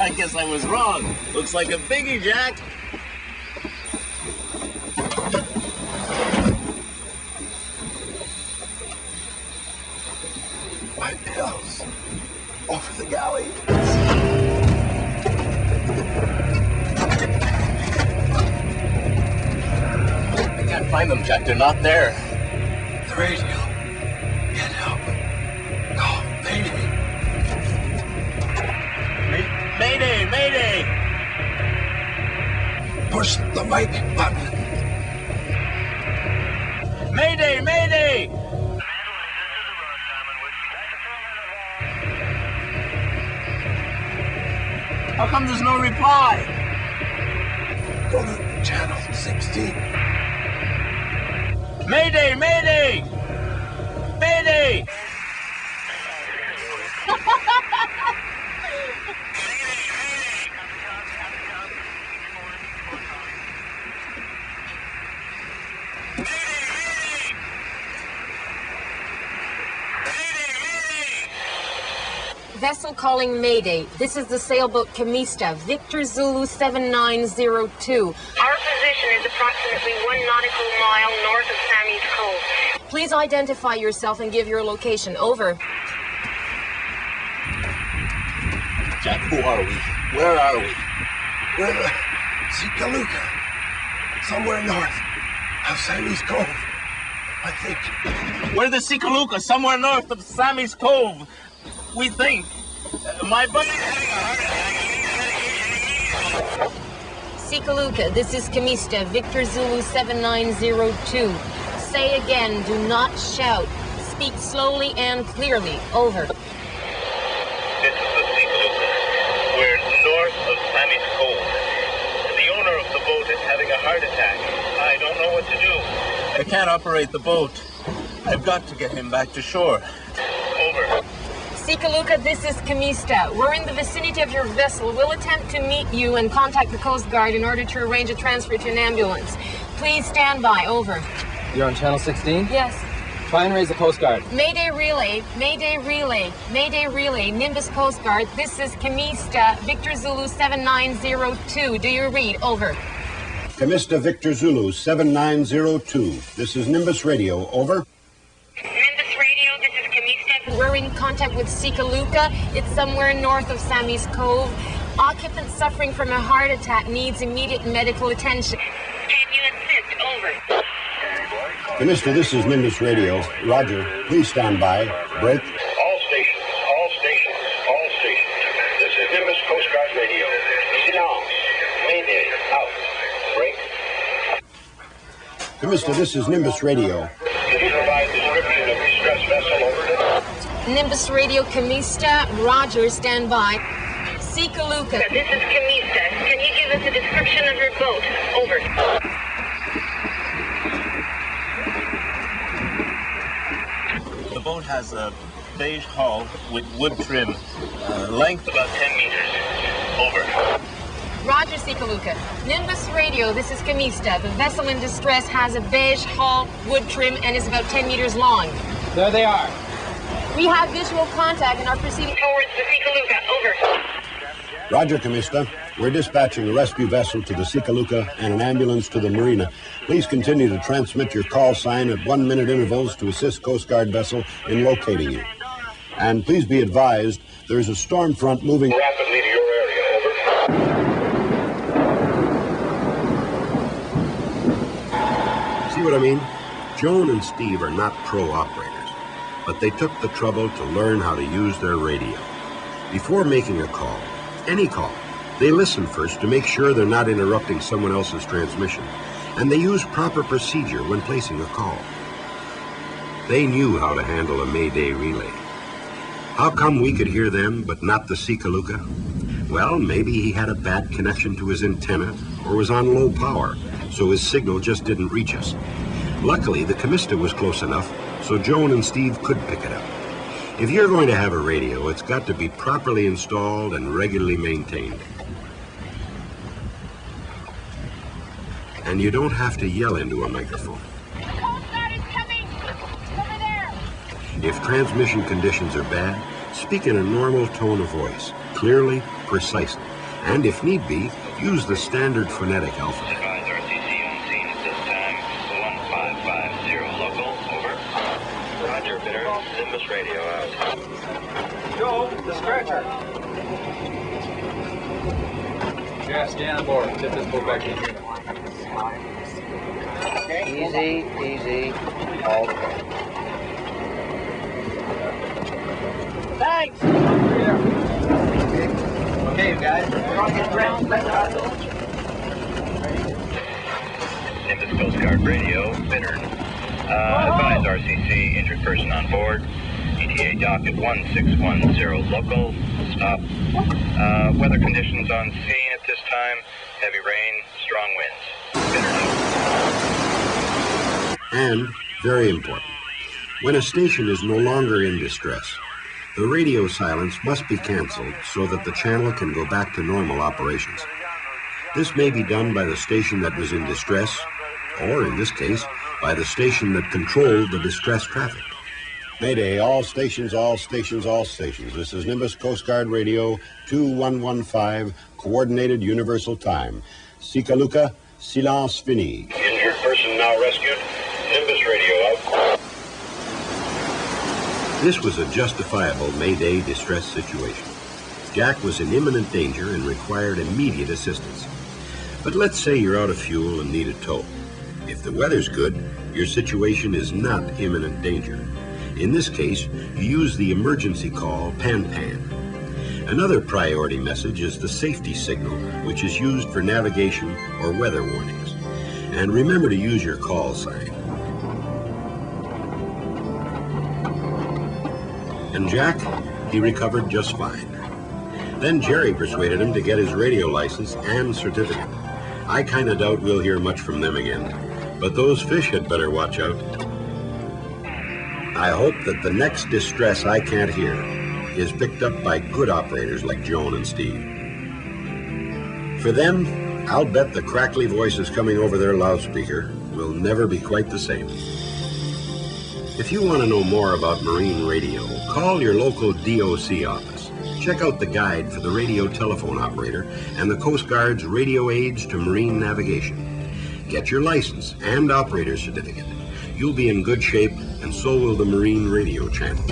I guess I was wrong. Looks like a biggie, Jack. White hills. Over the galley. I can't find them, Jack. They're not there. The radio. Get help. Call Mayday. Mayday! Mayday! Push the mic button. Mayday! Mayday! How come there's no reply? Go to channel 16. Mayday! Mayday! Mayday! Vessel calling Mayday. This is the sailboat Camista, Victor Zulu 7902. Our position is approximately 1 nautical mile north of Sammy's Cove. Please identify yourself and give your location. Over. Jack, who are we? Where are we? We're in Sikaluka. Somewhere north of Sammy's Cove. I think. We're the Sikaluka, somewhere north of Sammy's Cove. We think. My buddy's having a heart attack. Sikaluka, this is Camista, Victor Zulu 7902. Say again, do not shout. Speak slowly and clearly. Over. This is the Sikaluka. We're north of Sammy's Cove. The owner of the boat is having a heart attack. I don't know what to do. I can't operate the boat. I've got to get him back to shore. Over. Sikaluka, this is Camista. We're in the vicinity of your vessel. We'll attempt to meet you and contact the Coast Guard in order to arrange a transfer to an ambulance. Please stand by. Over. You're on channel 16? Yes. Try and raise the Coast Guard. Mayday relay, Mayday relay, Mayday relay, Nimbus Coast Guard. This is Camista, Victor Zulu 7902. Do you read? Over. Camista Victor Zulu 7902. This is Nimbus Radio. Over. Nimbus Radio, this is Camista. We're in contact with Sikaluka. It's somewhere north of Sammy's Cove. Occupant suffering from a heart attack needs immediate medical attention. Can you assist? Over. Camista, this is Nimbus Radio. Roger. Please stand by. Break. All stations, all stations, all stations. This is Nimbus Coast Guard Radio. Silence. Mayday. Out. Break. Camista, this is Nimbus Radio. Can you provide description of distress vessel? Over. Nimbus Radio Camista, Roger, stand by. Sikaluka. This is Camista. Can you give us a description of your boat? Over. The boat has a beige hull with wood trim, length about 10 meters. Over. Roger, Sikaluka. Nimbus Radio, this is Camista. The vessel in distress has a beige hull, wood trim, and is about 10 meters long. There they are. We have visual contact and are proceeding Towards the Sikaluka. Over. Roger, Camista. We're dispatching a rescue vessel to the Sikaluka and an ambulance to the marina. Please continue to transmit your call sign at 1-minute intervals to assist Coast Guard vessel in locating you. And please be advised, there's a storm front moving Rapidly to your area. Over. See what I mean? Joan and Steve are not pro operators, but they took the trouble to learn how to use their radio. Before making a call, any call, they listen first to make sure they're not interrupting someone else's transmission, and they use proper procedure when placing a call. They knew how to handle a Mayday relay. How come we could hear them but not the Sikaluka? Well, maybe he had a bad connection to his antenna or was on low power, so his signal just didn't reach us. Luckily, the Camista was close enough, so Joan and Steve could pick it up. If you're going to have a radio, it's got to be properly installed and regularly maintained. And you don't have to yell into a microphone. The Coast Guard is coming. Over there. If transmission conditions are bad, speak in a normal tone of voice, clearly, precisely. and if need be, use the standard phonetic alphabet. Advise RCC on scene at this time. 1550 local, over. Roger, bidder. Nimbus radio out. Joe, the scratcher. Yeah, stay on board. Get this boat back in here. Easy, easy. Okay. Thanks! Okay, you guys. Nimbus Coast Guard radio, Bittern. Advise RCC, injured person on board. ETA docket 1610 local, stop. Weather conditions on scene at this time, heavy rain, strong winds. Bittern. And, very important, when a station is no longer in distress, the radio silence must be canceled so that the channel can go back to normal operations. This may be done by the station that was in distress, or in this case, by the station that controlled the distress traffic. Mayday, all stations, all stations, all stations. This is Nimbus Coast Guard Radio 2115, Coordinated Universal Time. Sikaluka, silence fini. Injured person now rescued. Nimbus radio out. This was a justifiable Mayday distress situation. Jack was in imminent danger and required immediate assistance. But let's say you're out of fuel and need a tow. If the weather's good, your situation is not imminent danger. In this case, you use the emergency call PAN-PAN. Another priority message is the safety signal, which is used for navigation or weather warnings. And remember to use your call sign. And Jack, he recovered just fine. Then Jerry persuaded him to get his radio license and certificate. I kind of doubt we'll hear much from them again, but those fish had better watch out. I hope that the next distress I can't hear is picked up by good operators like Joan and Steve. For them, I'll bet the crackly voices coming over their loudspeaker will never be quite the same. If you want to know more about marine radio, call your local DOC office. Check out the guide for the radio telephone operator and the Coast Guard's Radio Aids to Marine Navigation. Get your license and operator certificate. You'll be in good shape, and so will the Marine Radio channel.